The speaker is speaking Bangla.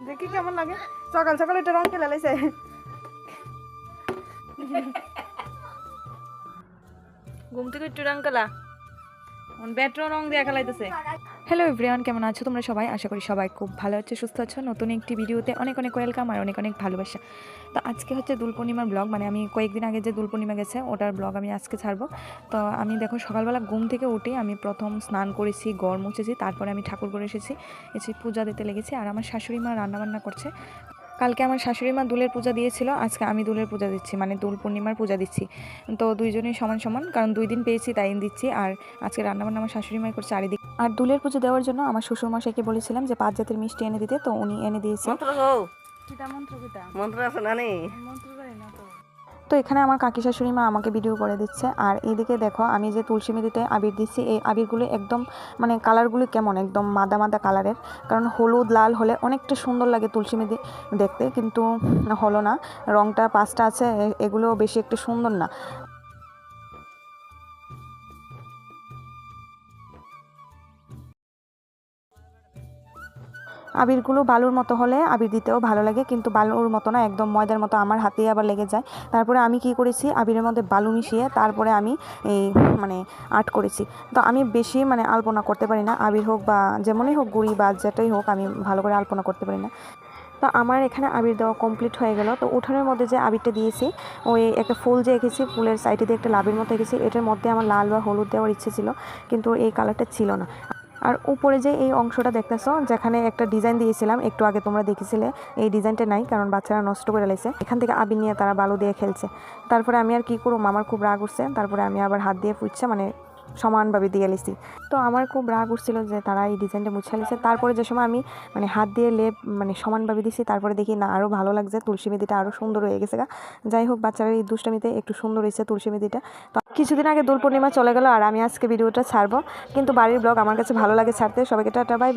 দেখি কেমন লাগে। সকাল সকাল এটা রং খেলে লাইছে। ঘুম থেকে একটু রং খেলা ব্যাট্রো রং দিয়ে খেলাইতেছে। হ্যালো এভরিওয়ান, কেমন আছো তোমরা সবাই? আশা করি সবাই খুব ভালো আছো, সুস্থ আছো। নতুন একটি ভিডিওতে অনেক অনেক ওয়েলকাম আর অনেক অনেক ভালোবাসা। তো আজকে হচ্ছে দোল পূর্ণিমার ব্লগ, মানে আমি কয়েকদিন আগে যে দোল পূর্ণিমা গেছে ওটার ব্লগ আমি আজকে ছাড়বো। তো আমি দেখো সকালবেলা ঘুম থেকে উঠে আমি প্রথম স্নান করেছি, ঘর মুছেছি, তারপরে আমি ঠাকুর করে এসেছি, পূজা দিতে লেগেছি। আর আমার শাশুড়ি মা রান্নাবান্না করছে। কালকে আমার শাশুড়ি মা দুলের পূজা দিয়েছিল, আজকে আমি দুলের পূজা দিচ্ছি, মানে দোল পূর্ণিমার পূজা দিচ্ছি। তো দুইজনেই সমান সমান, কারণ 2 দিন পেয়েছি তাই দিচ্ছি। আর আজকে রান্নাবান্না আমার শাশুড়ি মাই করছে চারিদিকে। আর দুলের পুজো দেওয়ার জন্য আমার শ্বশুরমশাইকে বলেছিলাম যে 5 জাতের মিষ্টি এনে দিতে, তো উনি এনে দিয়েছে। তো এখানে আমার কাকি শাশুড়ি মা আমাকে ভিডিও করে দিচ্ছে। আর এইদিকে দেখো আমি যে তুলসী মেদিতে আবির দিচ্ছি, এই আবিরগুলো একদম মানে কালারগুলো কেমন একদম মাদা মাদা কালারের, কারণ হলুদ লাল হলে অনেকটা সুন্দর লাগে তুলসী মেদি দেখতে, কিন্তু হলো না। রংটা 5টা আছে, এগুলো বেশি একটু সুন্দর না। আবিরগুলো বালুর মতো হলে আবির দিতেও ভালো লাগে, কিন্তু বালুর মতো না, একদম ময়দার মতো আমার হাতেই আবার লেগে যায়। তারপরে আমি কি করেছি, আবিরের মধ্যে বালু মিশিয়ে তারপরে আমি এই মানে আর্ট করেছি। তো আমি বেশি মানে আলপনা করতে পারি না, আবির হোক বা যেমনই হোক গুড়ি বা যেটাই হোক, আমি ভালো করে আলপনা করতে পারি না। তো আমার এখানে আবির দেওয়া কমপ্লিট হয়ে গেল। তো উঠোনের মধ্যে যে আবিরটা দিয়েছি, ওই একটা ফুল যে এঁকেছি, ফুলের সাইডে দিয়ে একটা লাভের মতো এঁকেছি, এটার মধ্যে আমার লাল বা হলুদ দেওয়ার ইচ্ছে ছিল, কিন্তু এই কালারটা ছিল না। আর উপরে যে এই অংশটা দেখতেছো, যেখানে একটা ডিজাইন দিয়েছিলাম একটু আগে তোমরা দেখেছিলে, এই ডিজাইনটা নাই, কারণ বাচ্চারা নষ্ট করে লাইছে। এখান থেকে আবির নিয়ে তারা বালু দিয়ে খেলছে। তারপরে আমি আর কি করবো, আমার খুব রাগ উঠছে, তারপরে আমি আবার হাত দিয়ে পুচ্ছে মানে সমানভাবে দিয়ে লিছি। তো আমার খুব রাগ উঠছিল যে তারা এই ডিজাইনটা মুছে লিছে। তারপরে যে সময় আমি মানে হাত দিয়ে লেপ মানে সমানভাবে দিছি, তারপরে দেখি না আরও ভালো লাগছে, তুলসী মেদিটা আরও সুন্দর হয়ে গেছে গা। যাই হোক, বাচ্চারা এই দুষ্টামিতে একটু সুন্দর হয়েছে তুলসী মেদিটা। তো কিছুদিন আগে দোল পূর্ণিমা চলে গেল আর আমি আজকে ভিডিওটা ছাড়বো, কিন্তু বাড়ির ব্লগ আমার কাছে ভালো লাগে ছাড়তে। সবাইকে টাটা, বাই বাই।